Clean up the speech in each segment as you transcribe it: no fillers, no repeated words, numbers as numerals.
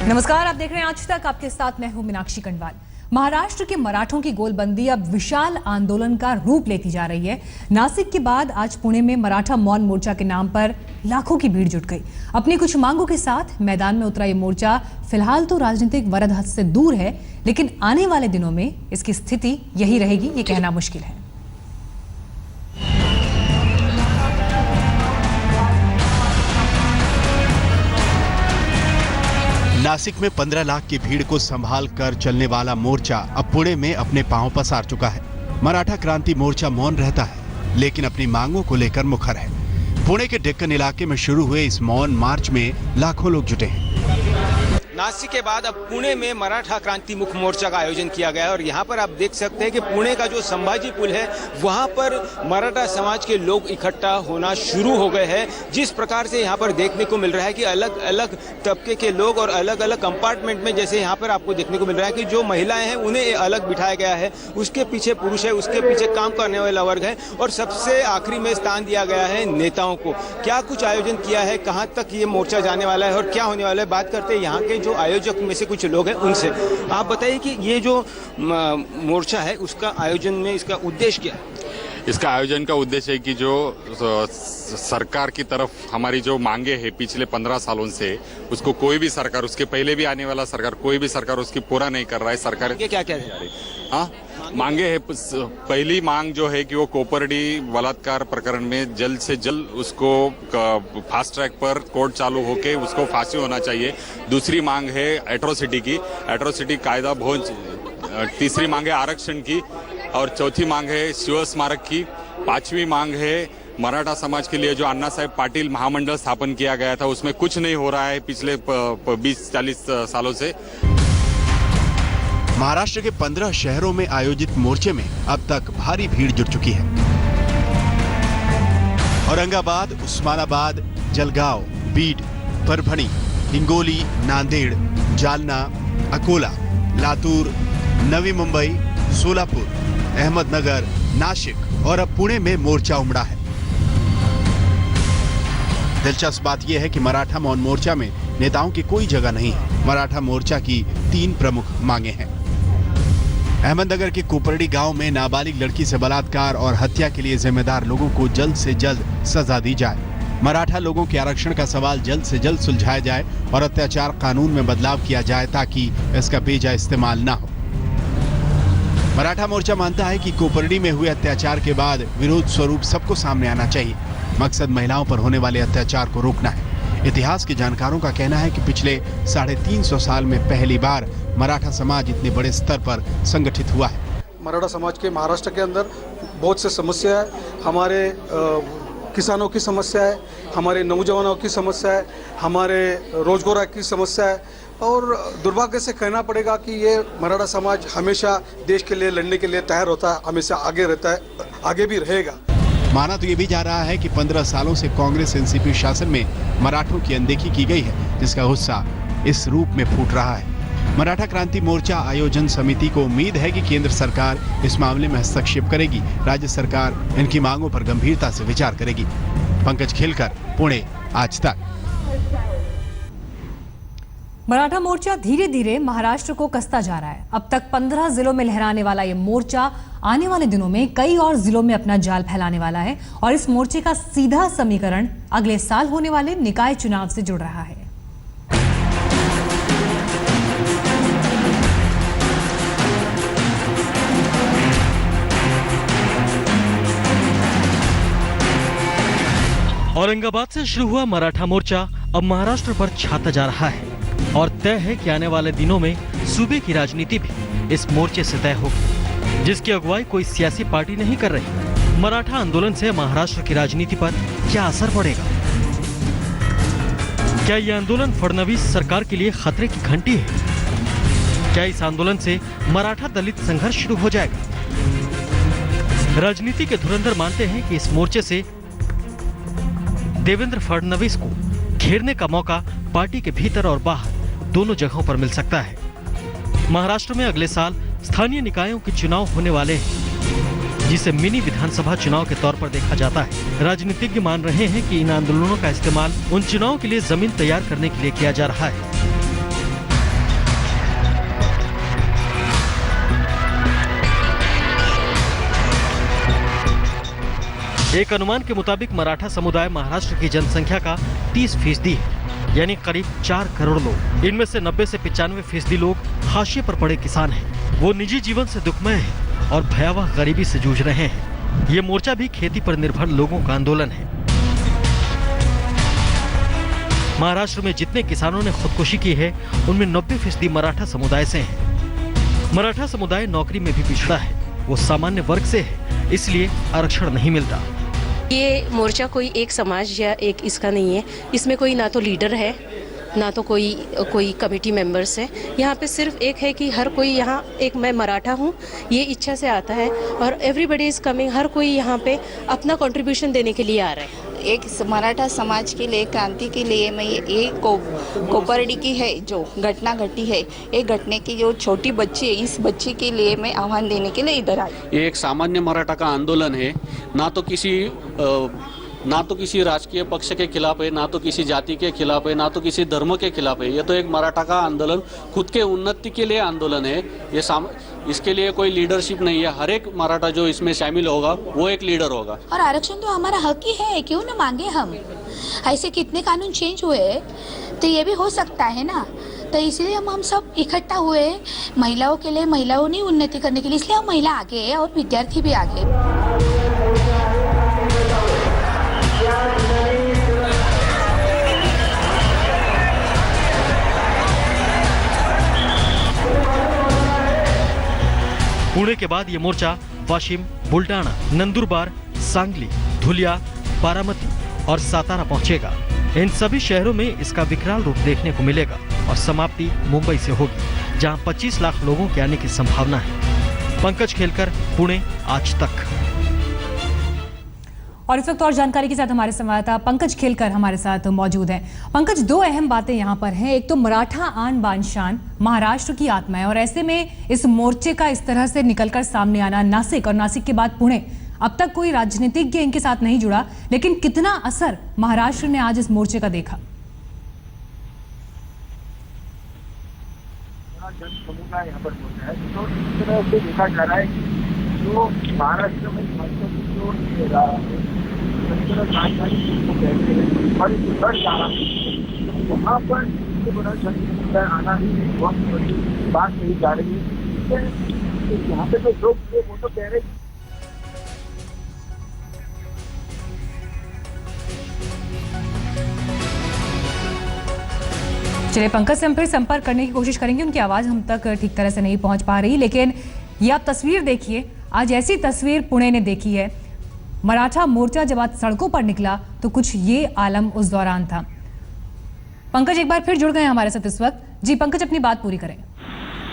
नमस्कार, आप देख रहे हैं आज तक। आपके साथ मैं हूं मीनाक्षी कंडवाल। महाराष्ट्र के मराठों की गोलबंदी अब विशाल आंदोलन का रूप लेती जा रही है। नासिक के बाद आज पुणे में मराठा मौन मोर्चा के नाम पर लाखों की भीड़ जुट गई। अपनी कुछ मांगों के साथ मैदान में उतरा ये मोर्चा फिलहाल तो राजनीतिक वरदहत से दूर है, लेकिन आने वाले दिनों में इसकी स्थिति यही रहेगी, ये कहना मुश्किल है। नासिक में 15 लाख की भीड़ को संभाल कर चलने वाला मोर्चा अब पुणे में अपने पांव पसार चुका है। मराठा क्रांति मोर्चा मौन रहता है, लेकिन अपनी मांगों को लेकर मुखर है। पुणे के डेक्कन इलाके में शुरू हुए इस मौन मार्च में लाखों लोग जुटे हैं। नासिक के बाद अब पुणे में मराठा क्रांति मुख्य मोर्चा का आयोजन किया गया है और यहाँ पर आप देख सकते हैं कि पुणे का जो संभाजी पुल है वहाँ पर मराठा समाज के लोग इकट्ठा होना शुरू हो गए हैं। जिस प्रकार से यहाँ पर देखने को मिल रहा है कि अलग अलग तबके के लोग और अलग अलग कंपार्टमेंट में, जैसे यहाँ पर आपको देखने को मिल रहा है कि जो महिलाएं हैं उन्हें अलग बिठाया गया है, उसके पीछे पुरुष है, उसके पीछे काम करने वाला वर्ग है और सबसे आखिरी में स्थान दिया गया है नेताओं को। क्या कुछ आयोजन किया है, कहाँ तक ये मोर्चा जाने वाला है और क्या होने वाला है, बात करते हैं यहाँ के जो आयोजक में से कुछ लोग हैं उनसे। आप बताइए कि ये जो मोर्चा है उसका आयोजन में इसका उद्देश्य क्या है? इसका आयोजन का उद्देश्य है कि जो सरकार की तरफ हमारी जो मांगे हैं पिछले 15 सालों से, उसको कोई भी सरकार, उसके पहले भी आने वाला सरकार, कोई भी सरकार उसकी पूरा नहीं कर रहा है। सरकार क्या क्या जा रही? हाँ, मांगे है। पहली मांग जो है कि वो कोपरडी बलात्कार प्रकरण में जल्द से जल्द उसको फास्ट ट्रैक पर कोर्ट चालू होके उसको फांसी होना चाहिए। दूसरी मांग है एट्रोसिटी की, एट्रोसिटी कायदा भोज। तीसरी मांग है आरक्षण की और चौथी मांग है शिव स्मारक की। पांचवी मांग है मराठा समाज के लिए जो अन्ना साहेब पाटिल महामंडल स्थापन किया गया था, उसमें कुछ नहीं हो रहा है पिछले 20-40 सालों से। महाराष्ट्र के 15 शहरों में आयोजित मोर्चे में अब तक भारी भीड़ जुट चुकी है। औरंगाबाद, उस्मानाबाद, जलगांव, बीड, परभणी, हिंगोली, नांदेड़, जालना, अकोला, लातूर, नवी मुंबई, सोलापुर, अहमदनगर, नासिक और अब पुणे में मोर्चा उमड़ा है। दिलचस्प बात यह है कि मराठा मौन मोर्चा में नेताओं की कोई जगह नहीं है। मराठा मोर्चा की 3 प्रमुख मांगे हैं। अहमदनगर के कोपरडी गांव में नाबालिग लड़की से बलात्कार और हत्या के लिए जिम्मेदार लोगों को जल्द से जल्द सजा दी जाए। मराठा लोगों के आरक्षण का सवाल जल्द से जल्द सुलझाया जाए और अत्याचार कानून में बदलाव किया जाए ताकि इसका बेजा इस्तेमाल न हो। मराठा मोर्चा मानता है कि कोपरडी में हुए अत्याचार के बाद विरोध स्वरूप सबको सामने आना चाहिए। मकसद महिलाओं पर होने वाले अत्याचार को रोकना है। इतिहास के जानकारों का कहना है कि पिछले 350 साल में पहली बार मराठा समाज इतने बड़े स्तर पर संगठित हुआ है। मराठा समाज के महाराष्ट्र के अंदर बहुत से समस्या है। हमारे किसानों की समस्या है, हमारे नौजवानों की समस्या है, हमारे रोजगार की समस्या है और दुर्भाग्य से कहना पड़ेगा कि ये मराठा समाज हमेशा देश के लिए लड़ने के लिए तैयार होता है, हमेशा आगे रहता है, आगे भी रहेगा। माना तो ये भी जा रहा है कि 15 सालों से कांग्रेस एनसीपी शासन में मराठों की अनदेखी की गई है, जिसका गुस्सा इस रूप में फूट रहा है। मराठा क्रांति मोर्चा आयोजन समिति को उम्मीद है कि केंद्र सरकार इस मामले में हस्तक्षेप करेगी। राज्य सरकार इनकी मांगों पर गंभीरता से विचार करेगी। पंकज खेलकर, पुणे, आज तक। मराठा मोर्चा धीरे धीरे महाराष्ट्र को कसता जा रहा है। अब तक 15 जिलों में लहराने वाला ये मोर्चा आने वाले दिनों में कई और जिलों में अपना जाल फैलाने वाला है और इस मोर्चे का सीधा समीकरण अगले साल होने वाले निकाय चुनाव से जुड़ रहा है। औरंगाबाद से शुरू हुआ मराठा मोर्चा अब महाराष्ट्र पर छाता जा रहा है और तय है कि आने वाले दिनों में सूबे की राजनीति भी इस मोर्चे से तय होगी, जिसकी अगुवाई कोई सियासी पार्टी नहीं कर रही। मराठा आंदोलन से महाराष्ट्र की राजनीति पर क्या असर पड़ेगा? क्या यह आंदोलन फडणवीस सरकार के लिए खतरे की घंटी है? क्या इस आंदोलन से मराठा दलित संघर्ष शुरू हो जाएगा? राजनीति के धुरंधर मानते हैं कि इस मोर्चे से देवेंद्र फडणवीस को घेरने का मौका पार्टी के भीतर और बाहर दोनों जगहों पर मिल सकता है। महाराष्ट्र में अगले साल स्थानीय निकायों के चुनाव होने वाले हैं, जिसे मिनी विधानसभा चुनाव के तौर पर देखा जाता है। राजनीतिज्ञ मान रहे हैं कि इन आंदोलनों का इस्तेमाल उन चुनाव के लिए जमीन तैयार करने के लिए किया जा रहा है। एक अनुमान के मुताबिक मराठा समुदाय महाराष्ट्र की जनसंख्या का 30% है, यानी करीब 4 करोड़ लोग। इनमें से 90 से 95% लोग हाशिए पर पड़े किसान हैं। वो निजी जीवन से दुखमय हैं और भयावह गरीबी से जूझ रहे हैं। ये मोर्चा भी खेती पर निर्भर लोगों का आंदोलन है। महाराष्ट्र में जितने किसानों ने खुदकुशी की है, उनमें 90% मराठा समुदाय से हैं। मराठा समुदाय नौकरी में भी पिछड़ा है, वो सामान्य वर्ग से है, इसलिए आरक्षण नहीं मिलता। ये मोर्चा कोई एक समाज या एक इसका नहीं है। इसमें कोई ना तो लीडर है, ना तो कोई कमेटी मेंबर्स है। यहाँ पे सिर्फ एक है कि हर कोई यहाँ एक मैं मराठा हूँ ये इच्छा से आता है और एवरीबडी इज कमिंग। हर कोई यहाँ पे अपना कंट्रीब्यूशन देने के लिए आ रहा है। एक मराठा समाज के लिए, क्रांति के लिए मैं ये कोपरडी की है जो घटना घटी है, ये घटने की जो छोटी बच्ची है, इस बच्ची के लिए मैं आह्वान देने के लिए इधर आई। ये एक सामान्य मराठा का आंदोलन है, ना तो किसी राजकीय पक्ष के खिलाफ है, ना तो किसी जाति के खिलाफ है, ना तो किसी धर्म के खिलाफ है। ये तो एक मराठा का आंदोलन, खुद के उन्नति के लिए आंदोलन है। इसके लिए कोई लीडरशिप नहीं है। हर एक मराठा जो इसमें शामिल होगा वो एक लीडर होगा। और आरक्षण तो हमारा हक ही है, क्यों ना मांगे हम। ऐसे कितने कानून चेंज हुए, तो ये भी हो सकता है ना। तो इसलिए हम सब इकट्ठा हुए महिलाओं के लिए, महिलाओं ने उन्नति करने के लिए, इसलिए हम महिला आगे है और विद्यार्थी भी आगे। पुणे के बाद ये मोर्चा वाशिम, बुलडाणा, नंदुरबार, सांगली, धुलिया, बारामती और सातारा पहुंचेगा। इन सभी शहरों में इसका विकराल रूप देखने को मिलेगा और समाप्ति मुंबई से होगी, जहां 25 लाख लोगों के आने की संभावना है। पंकज खेलकर, पुणे, आज तक। और इस वक्त और जानकारी के साथ हमारे संवाददाता पंकज खेलकर हमारे साथ मौजूद हैं। पंकज, दो अहम बातें यहाँ पर हैं। एक तो मराठा आन बान शान, महाराष्ट्र की आत्मा है, और ऐसे में इस मोर्चे का इस तरह से निकलकर सामने आना, नासिक और नासिक के बाद पुणे, अब तक कोई राजनीतिज्ञ इनके साथ नहीं जुड़ा, लेकिन कितना असर महाराष्ट्र ने आज इस मोर्चे का देखा? जन समुदाय यहाँ पर मौजूद है, तो इस तरह से देखा जा रहा है कि जो महाराष्ट्र में वहाँ पर बड़ा जन समुदाय आना ही बहुत बड़ी बात कही जा रही है। यहाँ पे जो लोग थे वो तो कह रहे चलिए पंकज से हम फिर संपर्क करने की कोशिश करेंगे, उनकी आवाज हम तक ठीक तरह से नहीं पहुंच पा रही। लेकिन ये आप तस्वीर देखिए, आज ऐसी तस्वीर पुणे ने देखी है। मराठा मोर्चा जब आज सड़कों पर निकला तो कुछ ये आलम उस दौरान था। पंकज एक बार फिर जुड़ गए हमारे साथ इस वक्त। जी पंकज, अपनी बात पूरी करें।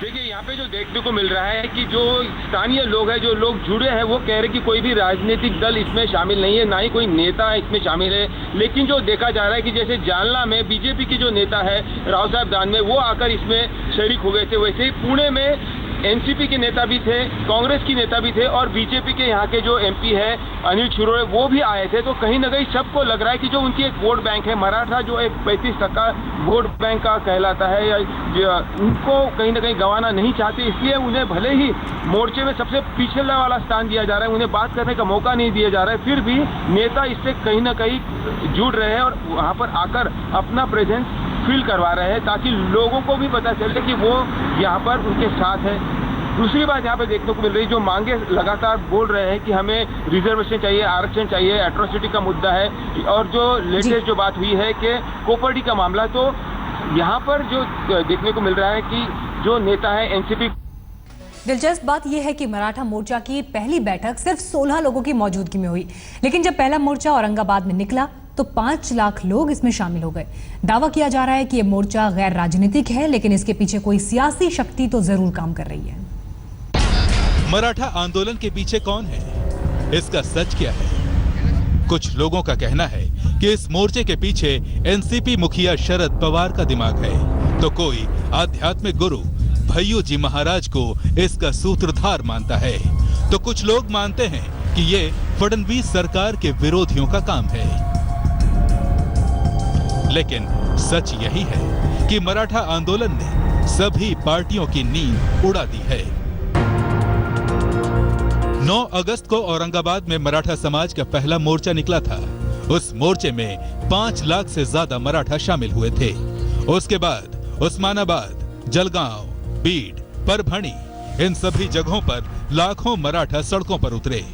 देखिए, यहाँ पे जो देखने को मिल रहा है कि जो स्थानीय लोग हैं, जो लोग जुड़े हैं, वो कह रहे कि कोई भी राजनीतिक दल इसमें शामिल नहीं है, ना ही कोई नेता इसमें शामिल है। लेकिन जो देखा जा रहा है कि जैसे जालना में बीजेपी के जो नेता है राव साहब दानवे, वो आकर इसमें शरीक हो गए थे, वैसे ही पुणे में एनसीपी के नेता भी थे, कांग्रेस की नेता भी थे और बीजेपी के यहाँ के जो एमपी है अनिल छिरोरे, वो भी आए थे। तो कहीं ना कहीं सबको लग रहा है कि जो उनकी एक वोट बैंक है, मराठा जो एक 35% वोट बैंक का कहलाता है, या उनको कहीं ना कहीं गंवाना नहीं चाहते, इसलिए उन्हें भले ही मोर्चे में सबसे पिछला वाला स्थान दिया जा रहा है, उन्हें बात करने का मौका नहीं दिया जा रहा है, फिर भी नेता इससे कहीं ना कहीं जुड़ रहे हैं और वहाँ पर आकर अपना प्रेजेंस फील करवा रहे हैं, ताकि लोगों को भी पता चले कि वो यहाँ पर उनके साथ है। दूसरी बात यहाँ पे देखने को मिल रही, जो मांगे लगातार बोल रहे हैं कि हमें रिजर्वेशन चाहिए, आरक्षण चाहिए, एट्रोसिटी का मुद्दा है, और जो लेटेस्ट जो बात हुई है कि कोपर्डी का मामला, तो यहाँ पर जो देखने को मिल रहा है कि जो नेता है एनसीपी। दिलचस्प बात यह है कि मराठा मोर्चा की पहली बैठक सिर्फ 16 लोगों की मौजूदगी में हुई, लेकिन जब पहला मोर्चा औरंगाबाद में निकला तो 5 लाख लोग इसमें शामिल हो गए। दावा किया जा रहा है कि यह मोर्चा गैर राजनीतिक है, लेकिन इसके पीछे कोई सियासी शक्ति तो जरूर काम कर रही है। मराठा आंदोलन के पीछे कौन है, इसका सच क्या है? कुछ लोगों का कहना है कि इस मोर्चे के पीछे एनसीपी मुखिया शरद पवार का दिमाग है, तो कोई आध्यात्मिक गुरु भैयू जी महाराज को इसका सूत्रधार मानता है, तो कुछ लोग मानते हैं कि ये फडणवीस सरकार के विरोधियों का काम है। लेकिन सच यही है कि मराठा आंदोलन ने सभी पार्टियों की नींद उड़ा दी है। 9 अगस्त को औरंगाबाद में मराठा समाज का पहला मोर्चा निकला था। उस मोर्चे में 5 लाख से ज्यादा मराठा शामिल हुए थे। उसके बाद उस्मानाबाद, जलगांव, बीड, परभणी, इन सभी जगहों पर लाखों मराठा सड़कों पर उतरे।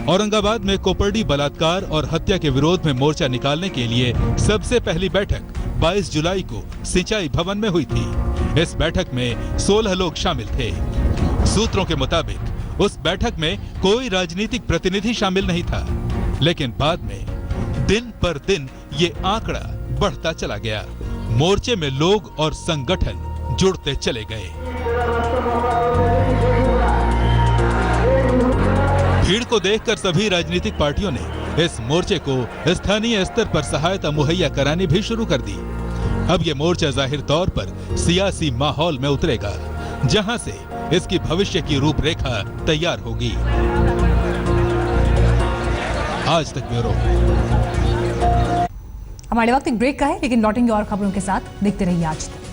औरंगाबाद में कोपर्डी बलात्कार और हत्या के विरोध में मोर्चा निकालने के लिए सबसे पहली बैठक 22 जुलाई को सिंचाई भवन में हुई थी। इस बैठक में 16 लोग शामिल थे। सूत्रों के मुताबिक उस बैठक में कोई राजनीतिक प्रतिनिधि शामिल नहीं था, लेकिन बाद में दिन पर दिन ये आंकड़ा बढ़ता चला गया। मोर्चे में लोग और संगठन जुड़ते चले गए। भीड़ को देखकर सभी राजनीतिक पार्टियों ने इस मोर्चे को स्थानीय स्तर पर सहायता मुहैया करानी भी शुरू कर दी। अब ये मोर्चा जाहिर तौर पर सियासी माहौल में उतरेगा, जहां से इसकी भविष्य की रूपरेखा तैयार होगी। आज तक ब्यूरो। हमारे वक्त एक ब्रेक का है, लेकिन लौटेंगे और खबरों के साथ। देखते रहिए आज तक।